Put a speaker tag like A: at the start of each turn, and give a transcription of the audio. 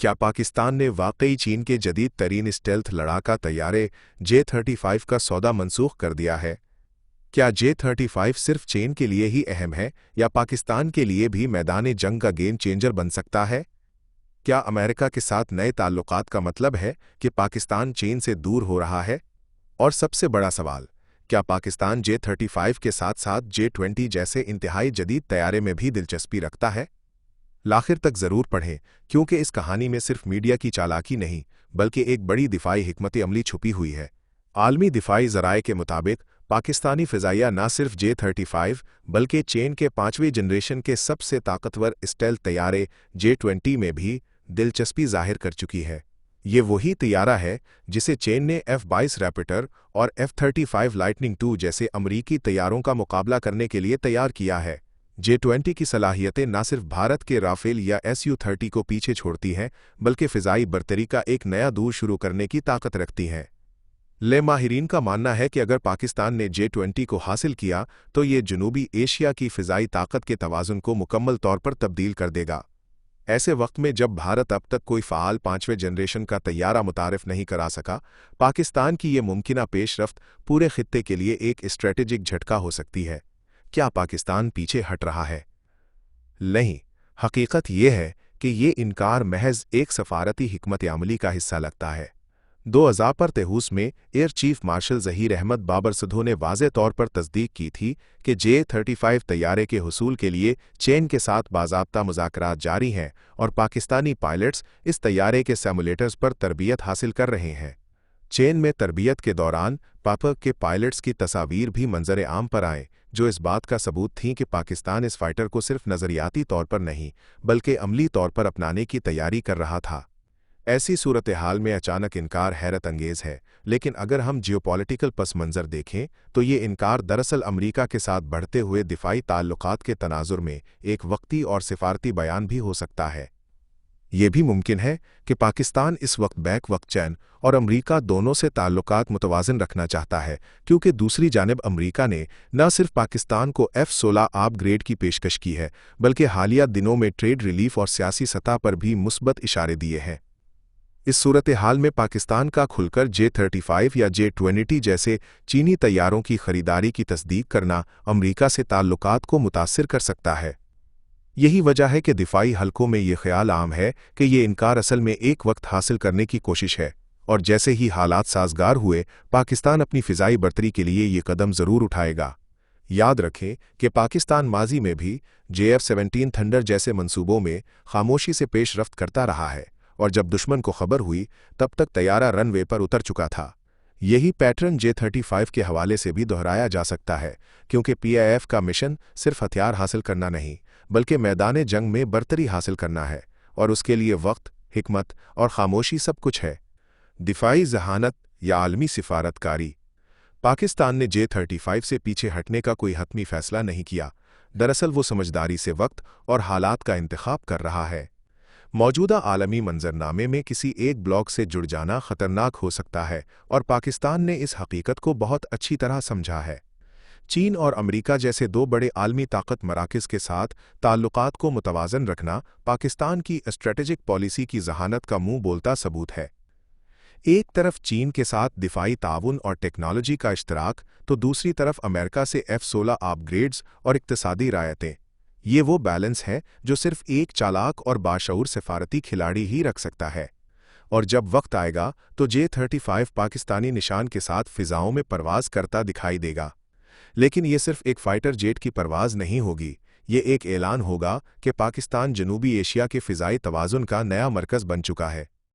A: क्या पाकिस्तान ने वाकई चीन के जदीद तरीन स्टेल्थ लड़ाका तैयारे J-35 का सौदा मनसूख कर दिया है? क्या J-35 सिर्फ चीन के लिए ही अहम है या पाकिस्तान के लिए भी मैदान जंग का गेम चेंजर बन सकता है? क्या अमेरिका के साथ नए ताल्लुकात का मतलब है कि पाकिस्तान चीन से दूर हो रहा है? और सबसे बड़ा सवाल, क्या पाकिस्तान J-35 के साथ साथ J-20 जैसे इंतहाई जदीद तैयारे में भी दिलचस्पी रखता है? आखिर तक जरूर पढ़ें, क्योंकि इस कहानी में सिर्फ मीडिया की चालाकी नहीं बल्कि एक बड़ी दिफाई हिकमत अमली छुपी हुई है। आलमी दिफाई ज़राए के मुताबिक पाकिस्तानी फ़िज़ाइया न सिर्फ J-35 बल्कि चीन के 5वीं जनरेशन के सबसे ताकतवर स्टेल्थ तैयारे J-20 में भी दिलचस्पी जाहिर कर चुकी है। ये वही तैयारा है जिसे चीन ने F-22 रैपिटर और F-35 लाइटनिंग II जैसे अमरीकी तैयारों का मुकाबला करने के लिए तैयार किया है। J-20 की सलाहियतें न सिर्फ भारत के राफेल या Su-30 को पीछे छोड़ती हैं बल्कि फ़िज़ाई बर्तरी का एक नया दौर शुरू करने की ताकत रखती हैं। माहिरीन का मानना है कि अगर पाकिस्तान ने J-20 को हासिल किया तो ये जनूबी एशिया की फ़िज़ाई ताकत के तवाज़ुन को मुकम्मल तौर पर तब्दील कर देगा। ऐसे वक्त में जब भारत अब तक कोई फ़ाल 5वें जनरेशन का तैयारा मुतारिफ नहीं करा सका, पाकिस्तान की ये मुमकिना पेशरफ्त पूरे खित्ते के लिए एक स्ट्रेटेजिक झटका हो सकती है। क्या पाकिस्तान पीछे हट रहा है? नहीं, हकीकत यह है कि ये इनकार महज एक सफारती हिकमत अमली का हिस्सा लगता है। 2000 पर तेहूस में air chief marshal Zaheer Ahmed बाबरसुधो ने वाज़े तौर पर तस्दीक की थी कि J-35 तैयारे के हुसूल के लिए चीन के साथ बाज़ाब्ता मुज़ाकरात जारी हैं और पाकिस्तानी पायलट्स इस तैयारे के सिमुलेटर्स पर तरबियत हासिल कर रहे हैं। चीन में तरबियत के दौरान पापक के पायलट्स की तस्वीर भी मंजर आम पर आए, जो इस बात का सबूत थीं कि पाकिस्तान इस फाइटर को सिर्फ नज़रियाती तौर पर नहीं बल्कि अमली तौर पर अपनाने की तैयारी कर रहा था। ऐसी सूरत हाल में अचानक इनकार हैरत अंगेज़ है, लेकिन अगर हम जियोपॉलिटिकल पस मंज़र देखें तो ये इनकार दरअसल अमरीका के साथ बढ़ते हुए दिफाई ताल्लुकात के तनाजुर में एक वक्ती और सिफारती बयान भी हो सकता है। ये भी मुमकिन है कि पाकिस्तान इस वक्त बैक वक्त चीन और अमरीका दोनों से ताल्लुकात मुतवाज़िन रखना चाहता है, क्योंकि दूसरी जानिब अमरीका ने न सिर्फ पाकिस्तान को F-16 अपग्रेड की पेशकश की है बल्कि हालिया दिनों में ट्रेड रिलीफ और सियासी सतह पर भी मुस्बत इशारे दिए हैं। इस सूरत हाल में पाकिस्तान का खुलकर J-35 या J-20 जैसे चीनी तैयारों की खरीदारी की तस्दीक करना अमरीका से ताल्लुकात को मुतासिर कर सकता है। यही वजह है कि दिफाई हलकों में ये ख्याल आम है कि ये इनकार असल में एक वक्त हासिल करने की कोशिश है, और जैसे ही हालात साजगार हुए पाकिस्तान अपनी फ़िज़ाई बर्तरी के लिए ये कदम ज़रूर उठाएगा। याद रखें कि पाकिस्तान माजी में भी JF-17 थंडर जैसे मंसूबों में खामोशी से पेशरफ्त करता रहा है, और जब दुश्मन को खबर हुई तब तक तैयारा रनवे पर उतर चुका था। यही पैटर्न J-35 के हवाले से भी दोहराया जा सकता है, क्योंकि PIF का मिशन सिर्फ हथियार हासिल करना नहीं बल्कि मैदान जंग में बर्तरी हासिल करना है, और उसके लिए वक्त, हिकमत और खामोशी सब कुछ है। दिफाई जहानत या आलमी सिफारतकारी। पाकिस्तान ने J-35 से पीछे हटने का कोई हतमी फैसला नहीं किया। दरअसल वो समझदारी से वक्त और हालात का इंतखाब कर रहा है। मौजूदा आलमी मंजरनामे में किसी एक ब्लॉक से जुड़ जाना खतरनाक हो सकता है, और पाकिस्तान ने इस हकीकत को बहुत अच्छी तरह समझा है। चीन और अमरीका जैसे दो बड़े आलमी ताकत मराकज़ के साथ ताल्लुकात को मुतवाज़न रखना पाकिस्तान की स्ट्रेटेजिक पॉलिसी की जहानत का मुंह बोलता सबूत है। एक तरफ चीन के साथ दिफाई ताउन और टेक्नोलॉजी का इश्तराक, तो दूसरी तरफ अमेरिका से F-16 अपग्रेड्स और इक्तसादी रायतें। ये वो बैलेंस है जो सिर्फ एक चालाक और बाशऊर सफारती खिलाड़ी ही रख सकता है। और जब वक्त आएगा तो J-35 पाकिस्तानी निशान के साथ फ़िज़ाओं में परवाज़ करता दिखाई देगा। लेकिन ये सिर्फ एक फाइटर जेट की परवाज़ नहीं होगी, ये एक ऐलान होगा कि पाकिस्तान जनूबी एशिया के फ़िज़ाई तवाज़ुन का नया मरकज़ बन चुका है।